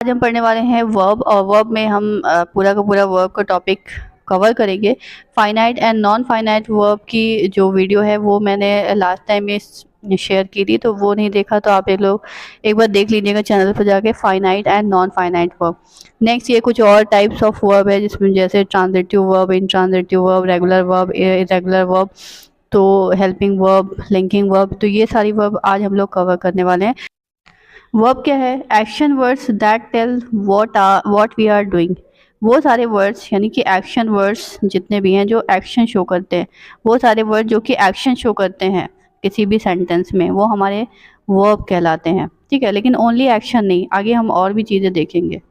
आज हम पढ़ने वाले हैं वर्ब, और वर्ब में हम पूरा का पूरा वर्ब का टॉपिक कवर करेंगे। Finite and non finite verb की जो वीडियो है वो मैंने लास्ट टाइम में शेयर की थी, तो वो नहीं देखा तो आप एक बार देख लीजिएगा चैनल पर जाके, finite and non finite verb. Next ये कुछ और टाइप्स ऑफ वर्ब है जिसमें जैसे transitive verb, intransitive verb, regular verb, irregular verb, तो हेल्पिंग वर्ब, लिंकिंग वर्ब, तो ये सारी वर्ब आज हम लोग कवर करने वाले हैं। वर्ब क्या है? Action words that tell what we are doing. वो सारे वर्ड्स यानी कि एक्शन वर्ड्स जितने भी हैं जो एक्शन शो करते हैं, वो सारे वर्ड जो कि एक्शन शो करते हैं किसी भी सेंटेंस में, वो हमारे वर्ब कहलाते हैं। ठीक है, लेकिन ओनली एक्शन नहीं, आगे हम और भी चीज़ें देखेंगे।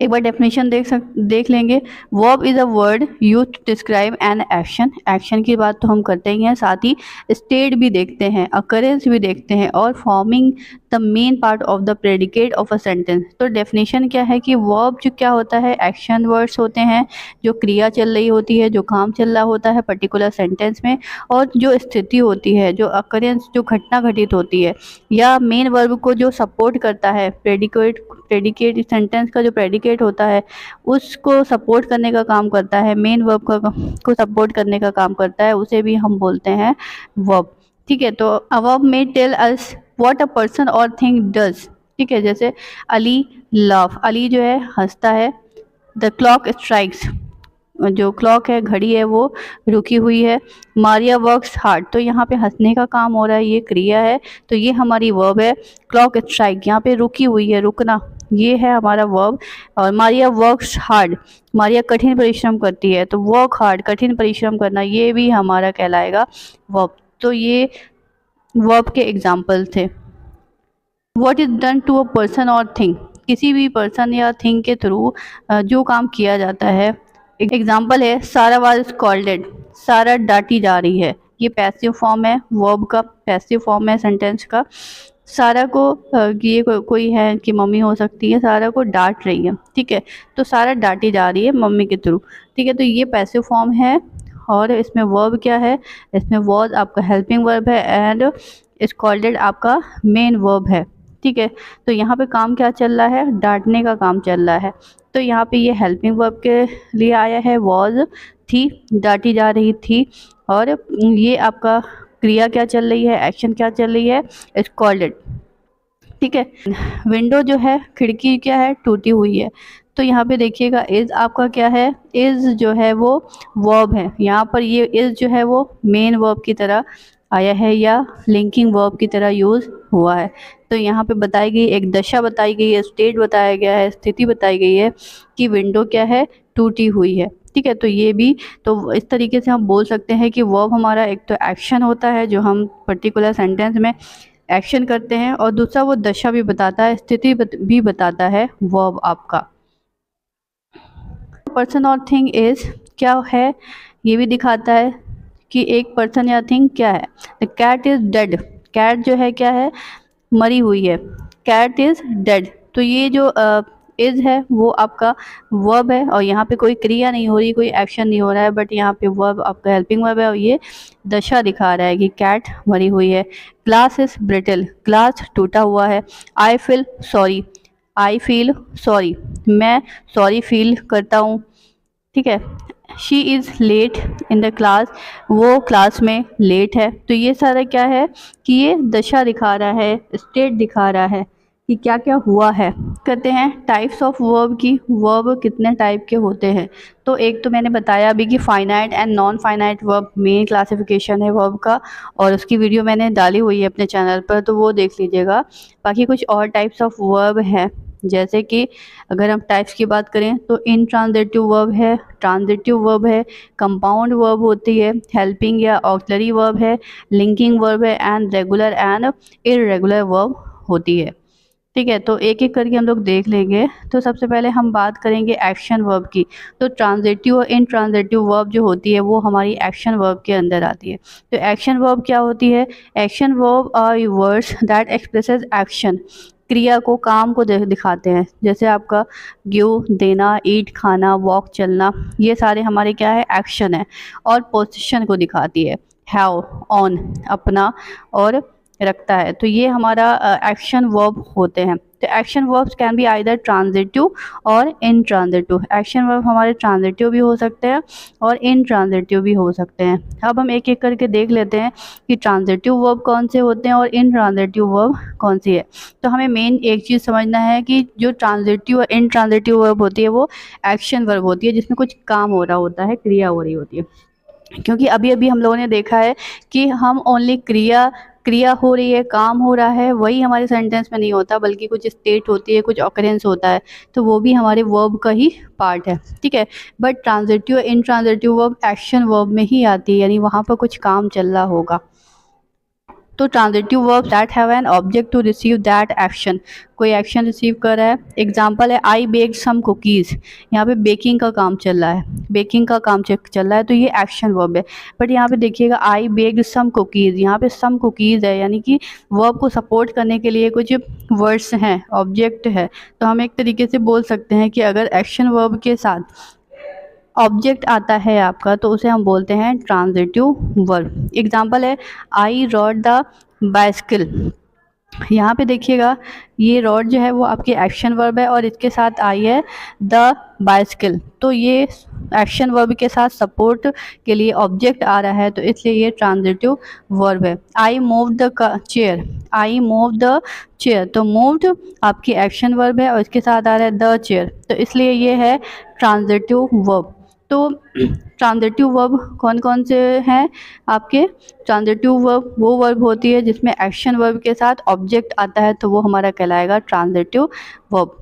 एक बार डेफिनेशन देख लेंगे। Verb is a word use to describe an action. Action की बात तो हम करते ही हैं, साथ ही स्टेट भी देखते हैं, अकरेंस भी देखते हैं, और forming the main part of the predicate of a sentence. तो डेफिनेशन क्या है कि वर्ब जो क्या होता है, एक्शन वर्ड्स होते हैं, जो क्रिया चल रही होती है, जो काम चल रहा होता है पर्टिकुलर सेंटेंस में, और जो स्थिति होती है, जो अकरेंस, जो घटना घटित होती है, या मेन वर्ब को जो सपोर्ट करता है, प्रेडिकेट सेंटेंस का जो प्रेडिकेट होता है उसको सपोर्ट करने का काम करता है, मेन वर्ब को सपोर्ट करने का काम करता है, उसे भी हम बोलते हैं वर्ब। ठीक है, तो अ वर्ब में tell us what a person और थिंग डज। ठीक है, जैसे अली लाफ, अली जो है हंसता है। द क्लॉक स्ट्राइक्स, जो क्लॉक है, घड़ी है, वो रुकी हुई है। मारिया वर्क्स हार्ड, तो यहाँ पे हंसने का काम हो रहा है, ये क्रिया है, तो ये हमारी वर्ब है। क्लॉक स्ट्राइक, यहाँ पे रुकी हुई है, रुकना, ये है हमारा वर्ब। और मारिया वर्क्स हार्ड, मारिया कठिन परिश्रम करती है, तो वर्क हार्ड, कठिन परिश्रम करना, ये भी हमारा कहलाएगा वर्ब। तो ये वर्ब के एग्जाम्पल थे। What is done to a person और थिंग, किसी भी पर्सन या थिंग के थ्रू जो काम किया जाता है। एग्जाम्पल है सारा वाज स्कॉल्डेड, सारा डांटी जा रही है, ये पैसिव फॉर्म है, वर्ब का पैसिव फॉर्म है सेंटेंस का। सारा को ये कोई है कि मम्मी हो सकती है, सारा को डांट रही है। ठीक है, तो सारा डांटी जा रही है मम्मी के थ्रू। ठीक है, तो ये पैसिव फॉर्म है। और इसमें वर्ब क्या है? इसमें वॉज आपका हेल्पिंग वर्ब है, एंड स्कॉल्डेड आपका मेन वर्ब है। ठीक है, तो यहाँ पे काम क्या चल रहा है? डांटने का काम चल रहा है, तो यहाँ पे ये हेल्पिंग वर्ब के लिए आया है। वॉज थी, डांटी जा रही थी, और ये आपका क्रिया क्या चल रही है, एक्शन क्या चल रही है? स्कॉल्डेड। ठीक है, विंडो जो है, खिड़की क्या है? टूटी हुई है, तो यहाँ पे देखिएगा इज़ आपका क्या है? इज़ जो है वो वर्ब है, यहाँ पर ये इज़ जो है वो मेन वर्ब की तरह आया है या लिंकिंग वर्ब की तरह यूज़ हुआ है। तो यहाँ पे बताई गई एक दशा बताई गई है, स्टेट बताया गया है, स्थिति बताई गई है कि विंडो क्या है? टूटी हुई है। ठीक है, तो ये भी, तो इस तरीके से हम बोल सकते हैं कि वर्ब हमारा एक तो एक्शन होता है जो हम पर्टिकुलर सेंटेंस में एक्शन करते हैं, और दूसरा वो दशा भी बताता है, स्थिति भी बताता है वर्ब आपका। पर्सन और थिंग इज क्या है, ये भी दिखाता है कि एक पर्सन या थिंग क्या है। The cat is dead, cat जो है क्या है? मरी हुई है, कैट इज डेड। तो ये जो इज है वो आपका वर्ब है, और यहाँ पे कोई क्रिया नहीं हो रही, कोई एक्शन नहीं हो रहा है, बट यहाँ पे वर्ब आपका हेल्पिंग वर्ब है, और ये दशा दिखा रहा है कि कैट मरी हुई है। ग्लास इज ब्रिटल, ग्लास टूटा हुआ है। I feel sorry, I feel sorry, मैं सॉरी फील करता हूँ। ठीक है, she is late in the class, वो क्लास में लेट है। तो ये सारा क्या है कि ये दशा दिखा रहा है, स्टेट दिखा रहा है कि क्या क्या हुआ है। कहते हैं टाइप्स ऑफ वर्ब की, वर्ब कितने टाइप के होते हैं। तो एक तो मैंने बताया अभी कि finite and non finite verb main classification है वर्ब का, और उसकी वीडियो मैंने डाली हुई है अपने चैनल पर, तो वो देख लीजिएगा। बाकी कुछ और टाइप्स ऑफ वर्ब है, जैसे कि अगर हम टाइप्स की बात करें तो इनट्रांजिटिव वर्ब है, ट्रांजिटिव वर्ब है, कंपाउंड वर्ब होती है, हेल्पिंग या ऑक्सिलरी वर्ब है, लिंकिंग वर्ब है, and regular and irregular verb होती है। ठीक है, तो एक एक करके हम लोग देख लेंगे। तो सबसे पहले हम बात करेंगे एक्शन वर्ब की। तो ट्रांजिटिव और इनट्रांजिटिव वर्ब जो होती है वो हमारी एक्शन वर्ब के अंदर आती है। तो एक्शन वर्ब क्या होती है? Action verb are words that expresses action, क्रिया को, काम को दिखाते हैं। जैसे आपका गिव देना, ईट खाना, वॉक चलना, ये सारे हमारे क्या है? एक्शन है। और पोजीशन को दिखाती है, हैव ऑन अपना और रखता है, तो ये हमारा एक्शन वर्ब होते हैं। तो action verbs can be either transitive और इनट्रांजिटिव। एक्शन वर्ब हमारे ट्रांजिटिव भी हो सकते हैं और इनट्रांजिटिव भी हो सकते हैं। अब हम एक एक करके देख लेते हैं कि ट्रांजिटिव वर्ब कौन से होते हैं और इनट्रांजिटिव वर्ब कौन सी है। तो हमें मेन एक चीज़ समझना है कि जो ट्रांजिटिव और इनट्रांजिटिव वर्ब होती है वो एक्शन वर्ब होती है, जिसमें कुछ काम हो रहा होता है, क्रिया हो रही होती है। क्योंकि अभी अभी हम लोगों ने देखा है कि हम ओनली क्रिया हो रही है, काम हो रहा है, वही हमारे सेंटेंस में नहीं होता, बल्कि कुछ स्टेट होती है, कुछ ऑकरेंस होता है, तो वो भी हमारे वर्ब का ही पार्ट है, ठीक है। But transitive intransitive verb action verb में ही आती है, यानी वहाँ पर कुछ काम चल रहा होगा। तो transitive verbs that have an object to receive that action, कोई एक्शन रिसीव कर रहा है। एग्जांपल है आई बेक्ड सम कुकीज़, यहाँ पे बेकिंग का काम चल रहा है, बेकिंग का काम चल रहा है, तो ये एक्शन वर्ब है। बट यहाँ पे देखिएगा आई बेक्ड सम कुकीज़, यहाँ पे सम कुकीज़ है, यानी कि वर्ब को सपोर्ट करने के लिए कुछ वर्ड्स हैं, ऑब्जेक्ट है। तो हम एक तरीके से बोल सकते हैं कि अगर एक्शन वर्ब के साथ ऑब्जेक्ट आता है आपका, तो उसे हम बोलते हैं ट्रांजिटिव वर्ब। एग्जांपल है आई रॉड द बाइसिकल, यहाँ पे देखिएगा ये रॉड जो है वो आपकी एक्शन वर्ब है और इसके साथ आई है द बाइसिकल, तो ये एक्शन वर्ब के साथ सपोर्ट के लिए ऑब्जेक्ट आ रहा है, तो इसलिए ये ट्रांजिटिव वर्ब है। I move the chair, I move the chair, तो मूव्ड आपकी एक्शन वर्ब है और इसके साथ आ रहा है द चेयर, तो इसलिए ये है ट्रांजिटिव वर्ब। तो ट्रांजिटिव वर्ब कौन कौन से हैं आपके? ट्रांजिटिव वर्ब वो वर्ब होती है जिसमें एक्शन वर्ब के साथ ऑब्जेक्ट आता है, तो वो हमारा कहलाएगा ट्रांजिटिव वर्ब।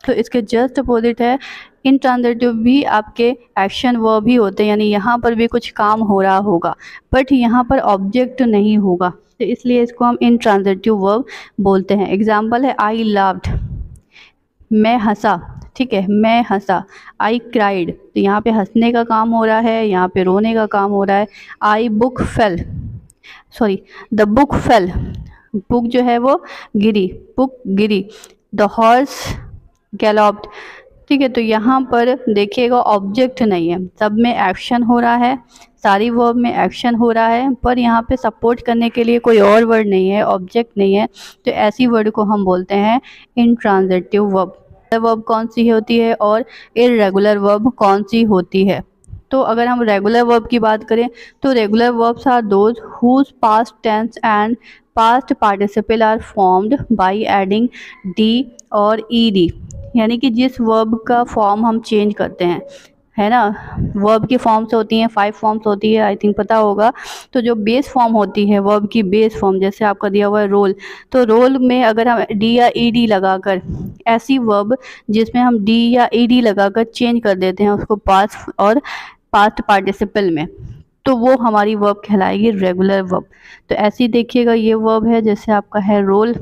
तो इसके जस्ट अपोजिट है इनट्रांजिटिव, भी आपके एक्शन वर्ब ही होते हैं, यानी यहाँ पर भी कुछ काम हो रहा होगा बट यहाँ पर ऑब्जेक्ट नहीं होगा, तो इसलिए इसको हम इनट्रांजिटिव वर्ब बोलते हैं। एग्जाम्पल है आई लव्ड, मैं हंसा, ठीक है, मैं हंसा। आई क्राइड, तो यहाँ पे हंसने का काम हो रहा है, यहाँ पे रोने का काम हो रहा है। I book fail, sorry the book fail, book जो है वो गिरी, बुक गिरी। द हॉर्स गैलॉप्ड, ठीक है, तो यहाँ पर देखिएगा ऑब्जेक्ट नहीं है, सब में एक्शन हो रहा है, सारी वर्ब में एक्शन हो रहा है, पर यहाँ पे सपोर्ट करने के लिए कोई और वर्ड नहीं है, ऑब्जेक्ट नहीं है, तो ऐसी वर्ड को हम बोलते हैं इनट्रांजिटिव वर्ब। वर्ब कौन सी होती है और इर्रेगुलर वर्ब कौन सी होती है? तो अगर हम रेगुलर वर्ब की बात करें तो regular verbs are those whose past tense and past participle are formed by adding D और ईडी, यानी कि जिस वर्ब का फॉर्म हम चेंज करते हैं, है ना, वर्ब की फॉर्म्स होती हैं, 5 फॉर्म्स होती है, आई थिंक पता होगा। तो जो बेस फॉर्म होती है वर्ब की, बेस फॉर्म, जैसे आपका दिया हुआ है रोल, तो रोल में अगर हम डी या ईडी लगाकर, ऐसी वर्ब जिसमें हम डी या ईडी लगाकर चेंज कर देते हैं उसको पास्ट और पास्ट पार्टिसिपल में, तो वो हमारी वर्ब कहलाएगी रेगुलर वर्ब। तो ऐसी देखिएगा ये वर्ब है, जैसे आपका है रोल,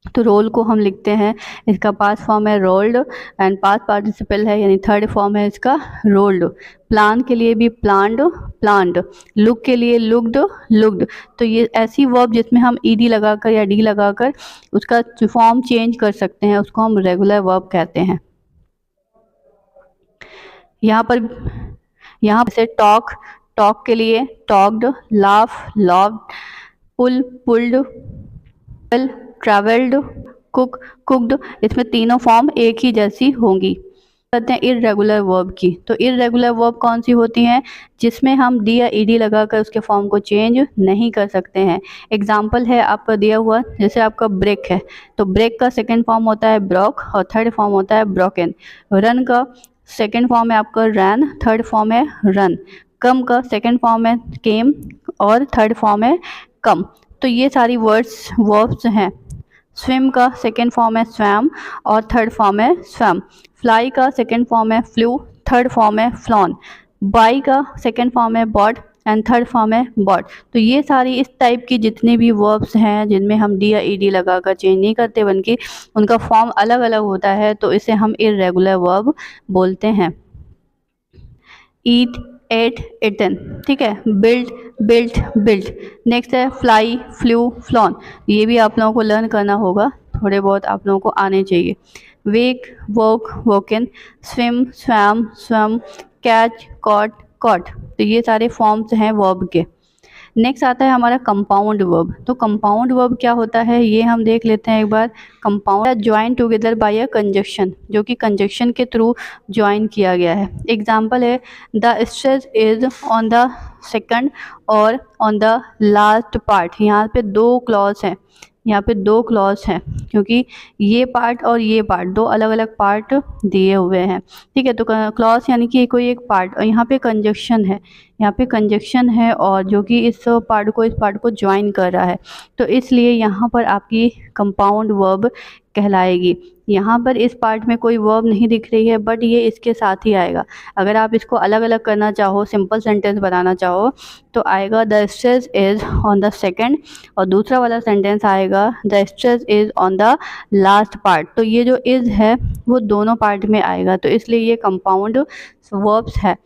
तो रोल को हम लिखते हैं, इसका पास्ट फॉर्म है रोल्ड एंड पास्ट पार्टिसिपल है, यानी थर्ड फॉर्म है इसका रोल्ड। प्लान के लिए भी प्लान्ड, प्लान्ड। लुक के लिए लुक्ड, लुक्ड। तो ये ऐसी वर्ब जिसमें हम ईडी लगाकर या डी लगाकर उसका फॉर्म चेंज कर सकते हैं, उसको हम रेगुलर वर्ब कहते हैं। यहाँ से टॉक, टॉक के लिए टॉक्ड, लाफ, लॉफ्ड, पुल, पुल्ड, ट्रैवल्ड, कुक, कुक्ड, इसमें तीनों फॉर्म एक ही जैसी होंगी। कहते हैं इर्रेगुलर वर्ब की, तो इर्रेगुलर वर्ब कौन सी होती हैं? जिसमें हम डी या ईडी लगाकर उसके फॉर्म को चेंज नहीं कर सकते हैं। एग्जाम्पल है आपका दिया हुआ, जैसे आपका ब्रेक है, तो ब्रेक का सेकेंड फॉर्म होता है ब्रोक और थर्ड फॉर्म होता है ब्रोकन। रन का सेकेंड फॉर्म है आपका रैन, थर्ड फॉर्म है रन। कम का सेकेंड फॉर्म है केम और थर्ड फॉर्म है कम। तो ये सारी वर्ब्स हैं। स्विम का सेकेंड फॉर्म है स्वैम और थर्ड फॉर्म है स्वैम। फ्लाई का सेकेंड फॉर्म है फ्लू, थर्ड फॉर्म है फ्लॉन। बाई का सेकेंड फॉर्म है बॉट एंड थर्ड फॉर्म है बॉट। तो ये सारी इस टाइप की जितनी भी वर्ब्स हैं जिनमें हम डी या ईडी लगाकर चेंज नहीं करते, बल्कि उनका फॉर्म अलग अलग होता है, तो इसे हम इर्रेगुलर वर्ब बोलते हैं। ईट, एट, इटन, ठीक है। Build, built, built. नेक्स्ट है फ्लाई, फ्लू, फ्लॉन। ये भी आप लोगों को लर्न करना होगा, थोड़े बहुत आप लोगों को आने चाहिए। Wake, woke, woken. Swim, swam, swum. Catch, caught, caught. तो ये सारे फॉर्म्स हैं वर्ब के। नेक्स्ट आता है हमारा कंपाउंड वर्ब। तो कंपाउंड वर्ब क्या होता है ये हम देख लेते हैं एक बार। Compound join together by a conjunction, जो कि कंजक्शन के थ्रू ज्वाइन किया गया है। एग्जाम्पल है the stress is on the second और ऑन द लास्ट पार्ट। यहाँ पे दो क्लॉज हैं, यहाँ पे दो क्लॉज हैं, क्योंकि ये पार्ट और ये पार्ट दो अलग अलग पार्ट दिए हुए हैं। ठीक है, तो क्लॉज यानी कि कोई एक पार्ट, और यहाँ पे कंजक्शन है, यहाँ पे कंजक्शन है और जो कि इस पार्ट को ज्वाइन कर रहा है, तो इसलिए यहाँ पर आपकी कंपाउंड वर्ब कहलाएगी। यहाँ पर इस पार्ट में कोई वर्ब नहीं दिख रही है, बट ये इसके साथ ही आएगा। अगर आप इसको अलग अलग करना चाहो, सिंपल सेंटेंस बनाना चाहो, तो आएगा the stress is on the second, और दूसरा वाला सेंटेंस आएगा the stress is on the last part. तो ये जो इज है वो दोनों पार्ट में आएगा, तो इसलिए ये कंपाउंड वर्ब्स है।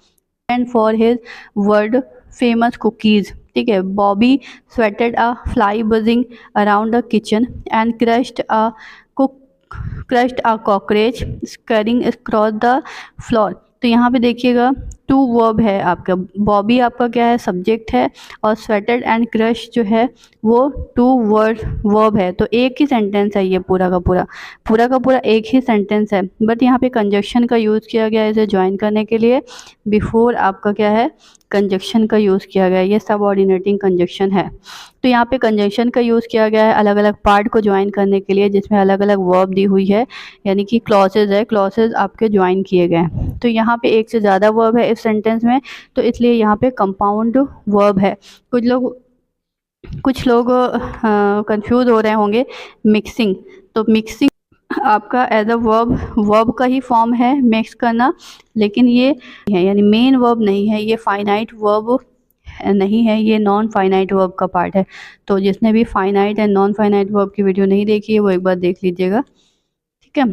And for his world famous cookies. ठीक है, Bobby swatted a fly buzzing around the kitchen and crushed a cockroach scurrying across the floor। तो यहाँ पे देखिएगा टू वर्ब है आपका। बॉबी आपका क्या है, सब्जेक्ट है, और स्वेटेड एंड क्रश जो है वो टू वर्ब है। तो एक ही सेंटेंस है ये, पूरा का पूरा एक ही सेंटेंस है, बट यहाँ पे कंजक्शन का यूज़ किया गया है इसे ज्वाइन करने के लिए। बिफोर आपका क्या है, कंजक्शन का यूज़ किया गया है, ये सबऑर्डिनेटिंग कंजक्शन है। तो यहाँ पे कंजक्शन का यूज़ किया गया है अलग अलग पार्ट को ज्वाइन करने के लिए, जिसमें अलग अलग वर्ब दी हुई है, यानी कि क्लॉसेज है, क्लॉसेज आपके ज्वाइन किए गए हैं। तो यहाँ पे एक से ज़्यादा वर्ब है इस सेंटेंस में, तो इसलिए यहाँ पे कंपाउंड वर्ब है। कुछ लोग कंफ्यूज हो रहे होंगे मिक्सिंग। तो मिक्सिंग आपका एज अ वर्ब का ही फॉर्म है, मिक्स करना, लेकिन ये है यानी मेन वर्ब नहीं है, ये फाइनाइट वर्ब नहीं है, ये नॉन फाइनाइट वर्ब का पार्ट है। तो जिसने भी finite and non finite verb की वीडियो नहीं देखी है वो एक बार देख लीजिएगा। ठीक है,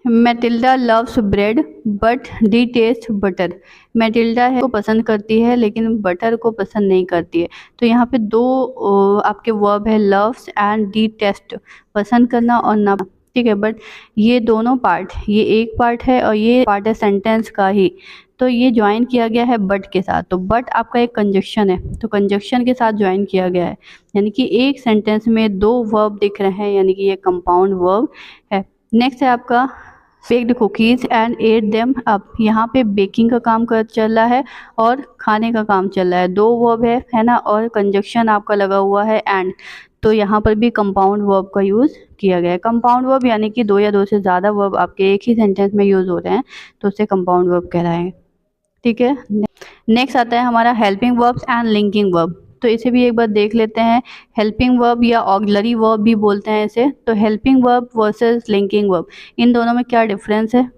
Matilda loves bread but detest butter. Matilda है को पसंद करती है लेकिन बटर को पसंद नहीं करती है। तो यहाँ पे दो आपके वर्ब है, लव्स एंड डिटेस्ट, पसंद करना और ना। ठीक है, बट ये दोनों पार्ट, ये एक पार्ट है और ये पार्ट है सेंटेंस का ही, तो ये ज्वाइन किया गया है बट के साथ। तो बट आपका एक कंजक्शन है, तो कंजक्शन के साथ ज्वाइन किया गया है, यानी कि एक सेंटेंस में दो वर्ब दिख रहे हैं, यानी कि ये कंपाउंड वर्ब है। नेक्स्ट है आपका baked cookies and at them up. यहाँ पे बेकिंग का काम चल रहा है और खाने का काम चल रहा है, दो वर्ब है ना, और कंजक्शन आपका लगा हुआ है एंड, तो यहाँ पर भी कंपाउंड वर्ब का यूज़ किया गया है। कंपाउंड वर्ब यानी कि दो या दो से ज़्यादा वर्ब आपके एक ही सेंटेंस में यूज़ हो रहे हैं, तो उसे कंपाउंड वर्ब कहलाएंगे। ठीक है, नेक्स्ट आता है हमारा helping verbs and linking verb. तो इसे भी एक बार देख लेते हैं। हेल्पिंग वर्ब या ऑक्सिलरी वर्ब भी बोलते हैं इसे। तो helping verb versus linking verb, इन दोनों में क्या डिफरेंस है?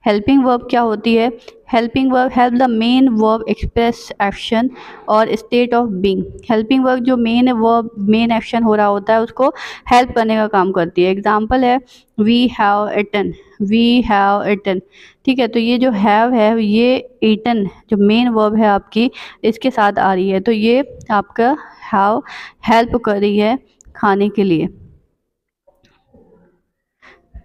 हेल्पिंग वर्ब क्या होती है? Helping verb help the main verb express action और state of being. Helping verb जो मेन एक्शन हो रहा होता है उसको हेल्प करने का काम करती है। एग्जाम्पल है we have eaten, we have eaten. ठीक है, तो ये जो हैव है ये ईटन जो मेन वर्ब है आपकी इसके साथ आ रही है, तो ये आपका हैव हेल्प कर रही है खाने के लिए।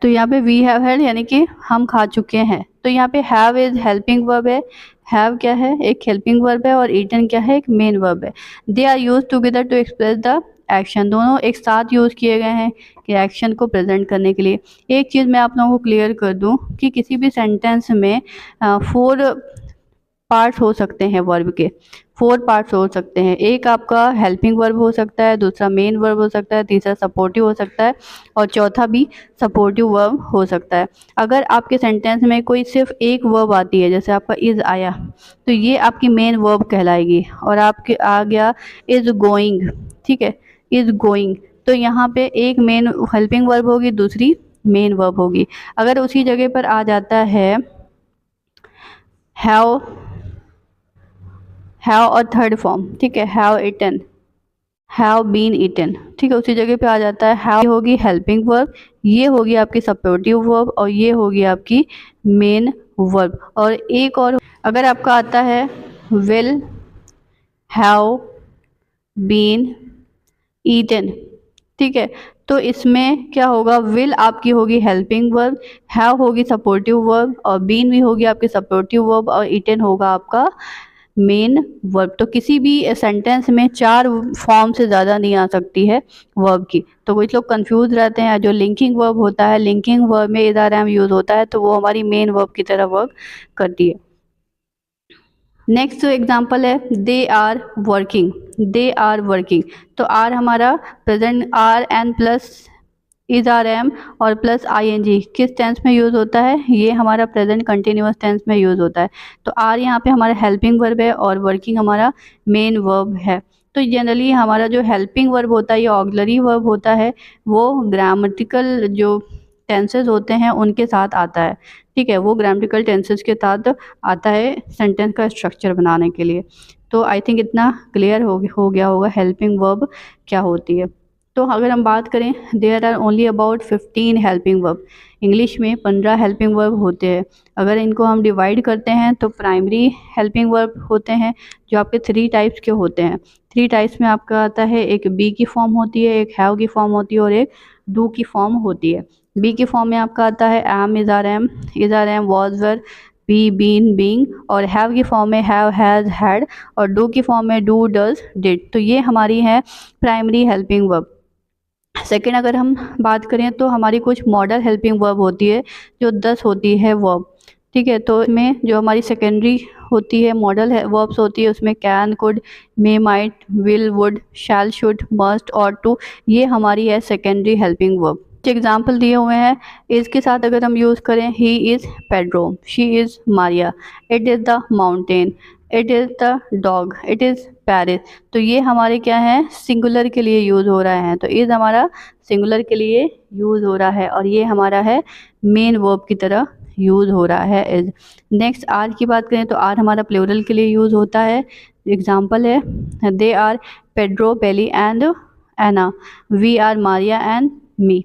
तो यहाँ पे वी हैव हेल्ड यानी कि हम खा चुके हैं। तो यहाँ पे हैव इज हेल्पिंग वर्ब है, हैव क्या है, एक हेल्पिंग वर्ब है, और ईटन क्या है, एक मेन वर्ब है। They are use together to express the action, दोनों एक साथ यूज़ किए गए हैं कि एक्शन को प्रेजेंट करने के लिए। एक चीज़ मैं आप लोगों को क्लियर कर दूं कि किसी भी सेंटेंस में 4 पार्ट्स हो सकते हैं, वर्ब के 4 पार्ट्स हो सकते हैं। एक आपका हेल्पिंग वर्ब हो सकता है, दूसरा मेन वर्ब हो सकता है, तीसरा सपोर्टिव हो सकता है, और चौथा भी सपोर्टिव वर्ब हो सकता है। अगर आपके सेंटेंस में कोई सिर्फ एक वर्ब आती है, जैसे आपका इज़ आया, तो ये आपकी मेन वर्ब कहलाएगी। और आपके आ गया इज़ गोइंग, ठीक है, इज़ गोइंग, तो यहाँ पे एक मेन हेल्पिंग वर्ब होगी, दूसरी मेन वर्ब होगी। अगर उसी जगह पर आ जाता है हैव और थर्ड फॉर्म, ठीक है, have eaten, have been eaten, ठीक है, उसी जगह पे आ जाता है हैव होगी हेल्पिंग वर्ब, ये होगी आपकी सपोर्टिव वर्ब, और ये होगी आपकी मेन वर्ब। और एक और अगर आपका आता है विल हैव बीन ईटन, ठीक है, तो इसमें क्या होगा, विल आपकी होगी हेल्पिंग वर्ब, हैव होगी सपोर्टिव वर्ब, और बीन भी होगी आपकी सपोर्टिव वर्ब, और ईटन होगा आपका मेन वर्ब। तो किसी भी सेंटेंस में 4 फॉर्म से ज़्यादा नहीं आ सकती है वर्ब की। तो कुछ लोग कंफ्यूज रहते हैं, जो लिंकिंग वर्ब होता है, लिंकिंग वर्ब में इज आर एम यूज़ होता है तो वो हमारी मेन वर्ब की तरह वर्क करती है। नेक्स्ट एग्जाम्पल है they are working. They are working, तो आर हमारा present, are N plus is are am और प्लस आई एन जी किस टेंस में यूज़ होता है? ये हमारा प्रेजेंट कंटिन्यूअस टेंस में यूज़ होता है। तो आर यहाँ पे हमारा हेल्पिंग वर्ब है और वर्किंग हमारा मेन वर्ब है। तो जनरली हमारा जो हेल्पिंग वर्ब होता है या ऑक्सिलरी वर्ब होता है वो ग्रामेटिकल जो टेंसेस होते हैं उनके साथ आता है। ठीक है, वो ग्रामेटिकल टेंसेस के साथ आता है सेंटेंस का स्ट्रक्चर बनाने के लिए। तो आई थिंक इतना क्लियर हो गया होगा हेल्पिंग वर्ब क्या होती है। तो अगर हम बात करें, there are only about 15 helping verb. English में 15 हेल्पिंग वर्ब होते हैं। अगर इनको हम डिवाइड करते हैं तो प्राइमरी हेल्पिंग वर्ब होते हैं जो आपके 3 टाइप्स के होते हैं। 3 टाइप्स में आपका आता है, एक बी की फॉर्म होती है, एक हैव की फॉर्म होती है और एक डू की फॉर्म होती है। बी की फॉर्म में आपका आता है am, is are am, was, were, be, been, being. और हैव की फॉर्म में हैव, हैज, हैड। और डू की फॉर्म में डू, डज, डिड। तो ये हमारी है प्राइमरी हेल्पिंग वर्ब। सेकेंड अगर हम बात करें तो हमारी कुछ मॉडल हेल्पिंग वर्ब होती है जो 10 होती है वर्ब। ठीक है, तो इसमें जो हमारी सेकेंडरी होती है मॉडल वर्ब्स होती है उसमें can, could, may, might, will, would, shall, should, must और टू, ये हमारी है सेकेंडरी हेल्पिंग वर्ब। कुछ एग्जाम्पल दिए हुए हैं इस के साथ अगर हम यूज़ करें, he is Pedro, she is Maria, it is the mountain, it is the dog, it is Paris. तो ये हमारे क्या है, सिंगुलर के लिए यूज़ हो रहा है। तो इज़ हमारा सिंगुलर के लिए यूज़ हो रहा है और ये हमारा है मेन वर्ब की तरह यूज़ हो रहा है इज़। नेक्स्ट आर की बात करें तो आर हमारा प्लूरल के लिए यूज़ होता है। एग्जाम्पल है they are Pedro, Bailey and Anna, we are Maria and me.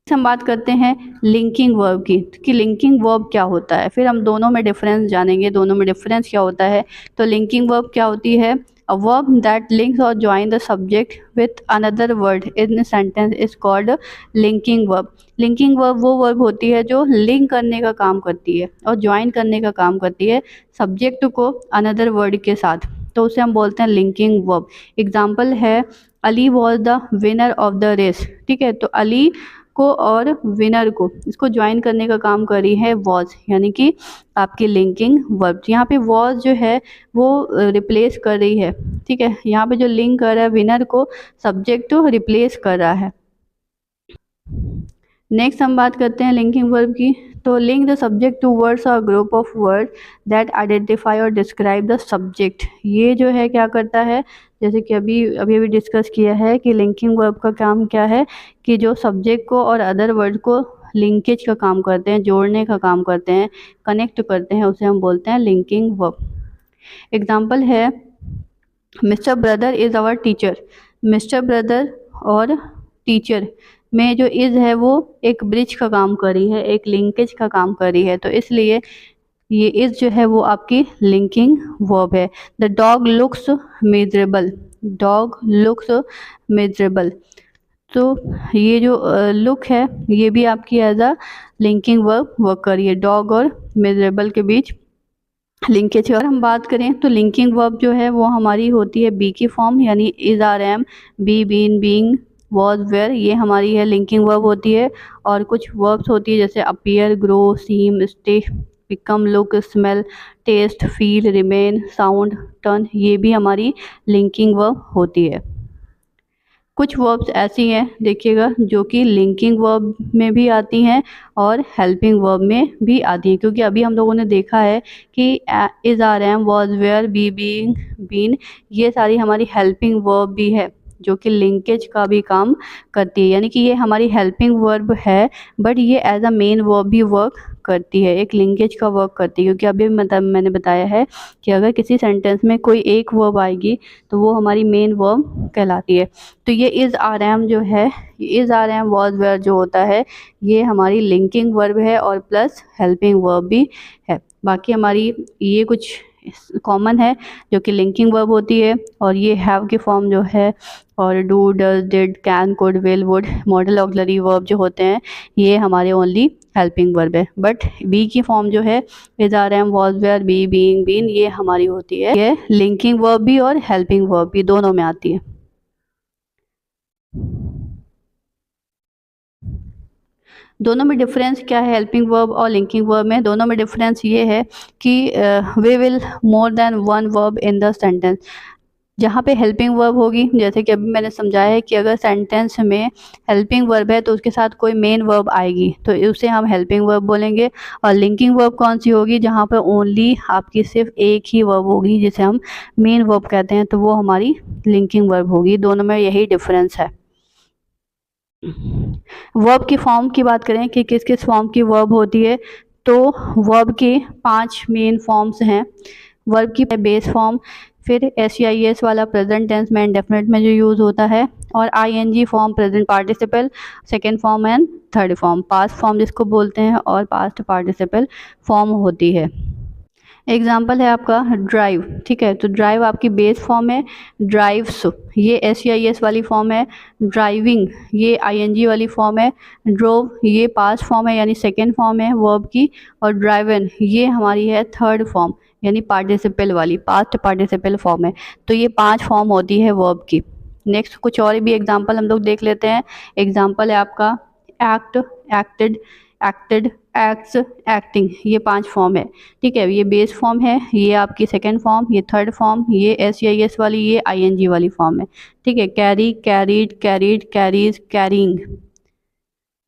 हम बात करते हैं लिंकिंग वर्ब की कि लिंकिंग वर्ब क्या होता है, फिर हम दोनों में डिफरेंस जानेंगे, दोनों में डिफरेंस क्या होता है। तो लिंकिंग वर्ब क्या होती है? अ वर्ब दैट लिंक्स और join the subject with another word in sentence is called linking verb. Linking verb वो वर्ब होती है जो लिंक करने का काम करती है और ज्वाइन करने का काम करती है सब्जेक्ट को अनदर वर्ड के साथ, तो उसे हम बोलते हैं लिंकिंग वर्ब। एग्जाम्पल है Ali was the winner of the race. ठीक है, तो अली को और विनर को इसको ज्वाइन करने का काम करी है वॉज, यानी कि आपकी लिंकिंग वर्ब। यहाँ पे वॉज जो है वो रिप्लेस कर रही है। ठीक है, यहाँ पे जो लिंक कर रहा है विनर को, सब्जेक्ट तो रिप्लेस कर रहा है। नेक्स्ट हम बात करते हैं लिंकिंग वर्ब की। तो link the subject to words और group of word that identify और डिस्क्राइब द सब्जेक्ट। ये जो है क्या करता है, जैसे कि अभी डिस्कस किया है कि लिंकिंग वर्ब का काम क्या है कि जो सब्जेक्ट को और अदर वर्ड को लिंकेज का काम करते हैं, जोड़ने का काम करते हैं, कनेक्ट करते हैं, उसे हम बोलते हैं लिंकिंग वर्ब। एग्जाम्पल है mister brother is our teacher. Mister brother और टीचर में जो इज़ है वो एक ब्रिज का काम कर रही है, एक लिंकेज का काम कर रही है, तो इसलिए ये इज़ जो है वो आपकी लिंकिंग वर्ब है। The dog looks miserable, dog looks miserable. तो ये जो लुक है ये भी आपकी as a linking verb work कर रही है, डॉग और मिजरेबल के बीच लिंकेज। अगर हम बात करें तो लिंकिंग वर्ब जो है वो हमारी होती है बी की फॉर्म, यानी is, are, am, be, been, being, was, were, ये हमारी है लिंकिंग वर्ब होती है। और कुछ वर्ब्स होती है जैसे appear, grow, seem, stay, become, look, smell, taste, feel, remain, sound, turn, ये भी हमारी लिंकिंग वर्ब होती है। कुछ वर्ब्स ऐसी हैं देखिएगा जो कि लिंकिंग वर्ब में भी आती हैं और हेल्पिंग वर्ब में भी आती हैं, क्योंकि अभी हम लोगों ने देखा है कि is, are, am, was, were, be, being, been, ये सारी हमारी हेल्पिंग वर्ब भी है जो कि लिंकेज का भी काम करती है, यानी कि ये हमारी हेल्पिंग वर्ब है बट ये एज अ मेन वर्ब भी वर्क करती है, एक लिंकेज का वर्क करती है। क्योंकि अभी मैंने बताया है कि अगर किसी सेंटेंस में कोई एक वर्ब आएगी तो वो हमारी मेन वर्ब कहलाती है। तो ये इज़, आर, एम जो है, is, are, am, was, were जो होता है ये हमारी लिंकिंग वर्ब है और प्लस हेल्पिंग वर्ब भी है। बाकी हमारी ये कुछ कॉमन है जो कि लिंकिंग वर्ब होती है, और ये हैव की फॉर्म जो है और do, does, did, can, could, will, would modal auxiliary verb जो होते हैं ये हमारे ओनली हेल्पिंग वर्ब है। बट बी की फॉर्म जो है is, are, am, was, were, be, being, been, ये हमारी होती है, ये लिंकिंग वर्ब भी और हेल्पिंग वर्ब भी दोनों में आती है। दोनों में डिफरेंस क्या है हेल्पिंग वर्ब और लिंकिंग वर्ब में? दोनों में डिफरेंस ये है कि we will more than one verb in the sentence. जहाँ पे हेल्पिंग वर्ब होगी, जैसे कि अभी मैंने समझाया है कि अगर सेंटेंस में हेल्पिंग वर्ब है तो उसके साथ कोई मेन वर्ब आएगी तो उसे हम हेल्पिंग वर्ब बोलेंगे। और लिंकिंग वर्ब कौन सी होगी? जहाँ पर ओनली आपकी सिर्फ एक ही वर्ब होगी जिसे हम मेन वर्ब कहते हैं, तो वो हमारी लिंकिंग वर्ब होगी। दोनों में यही डिफरेंस है। वर्ब की फॉर्म की बात करें कि किस किस फॉर्म की वर्ब होती है, तो वर्ब के 5 मेन फॉर्म्स हैं। वर्ब की बेस फॉर्म, फिर SEIS वाला प्रेजेंट टेंस में इंडेफिनिट में जो यूज़ होता है, और ING form present participle, second form and third form, past form जिसको बोलते हैं और पास्ट पार्टिसिपल फॉर्म होती है। एग्जाम्पल है आपका ड्राइव, ठीक है, तो ड्राइव आपकी बेस फॉर्म है, ड्राइव्स ये SEIS वाली फॉर्म है, ड्राइविंग ये ING वाली फॉर्म है, ड्रोव ये पास्ट फॉर्म है यानी सेकेंड फॉर्म है वर्ब की, और ड्राइवन ये हमारी है थर्ड फॉर्म यानी पार्टिसिपल वाली, पास्ट पार्टिसिपल फॉर्म है। तो ये 5 फॉर्म होती है वर्ब की। नेक्स्ट कुछ और भी एग्जाम्पल हम लोग देख लेते हैं। एग्जाम्पल है आपका act, acted, acted, acts, acting, ये 5 फॉर्म है, ठीक है। ये बेस फॉर्म है, ये आपकी सेकेंड फॉर्म, ये थर्ड फॉर्म, ये SEIS वाली, ये ING वाली फॉर्म है, ठीक है। Carry, carried, carried, carries, carrying.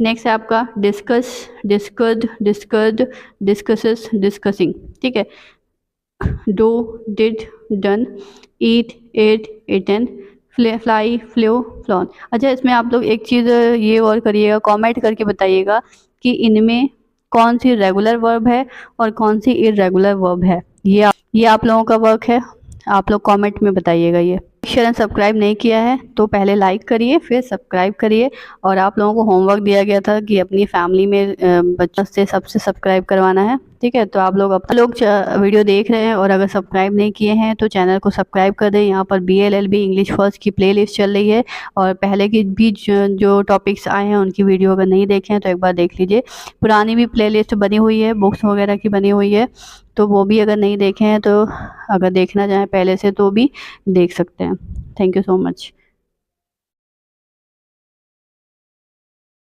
Next है आपका discuss, discussed, discussed, discusses, discussing, ठीक है। Do, did, done, eat, ate, eaten, fly, flew, flown. अच्छा, इसमें आप लोग एक चीज़ ये और करिएगा, कमेंट करके बताइएगा कि इनमें कौन सी रेगुलर वर्ब है और कौन सी इर्रेगुलर वर्ब है। ये आप लोगों का वर्क है, आप लोग कमेंट में बताइएगा। ये शेयर एंड सब्सक्राइब नहीं किया है तो पहले लाइक करिए फिर सब्सक्राइब करिए। और आप लोगों को होमवर्क दिया गया था कि अपनी फैमिली में बच्चों से सबसे सब्सक्राइब करवाना है, ठीक है। तो आप लोग वीडियो देख रहे हैं और अगर सब्सक्राइब नहीं किए हैं तो चैनल को सब्सक्राइब कर दें। यहाँ पर BLLB इंग्लिश फर्स्ट की प्लेलिस्ट चल रही है और पहले की भी जो टॉपिक्स आए हैं उनकी वीडियो अगर नहीं देखे हैं तो एक बार देख लीजिए। पुरानी भी प्लेलिस्ट बनी हुई है, बुक्स वगैरह की बनी हुई है, तो वो भी अगर नहीं देखे हैं तो अगर देखना चाहें पहले से तो भी देख सकते हैं। Thank you so much.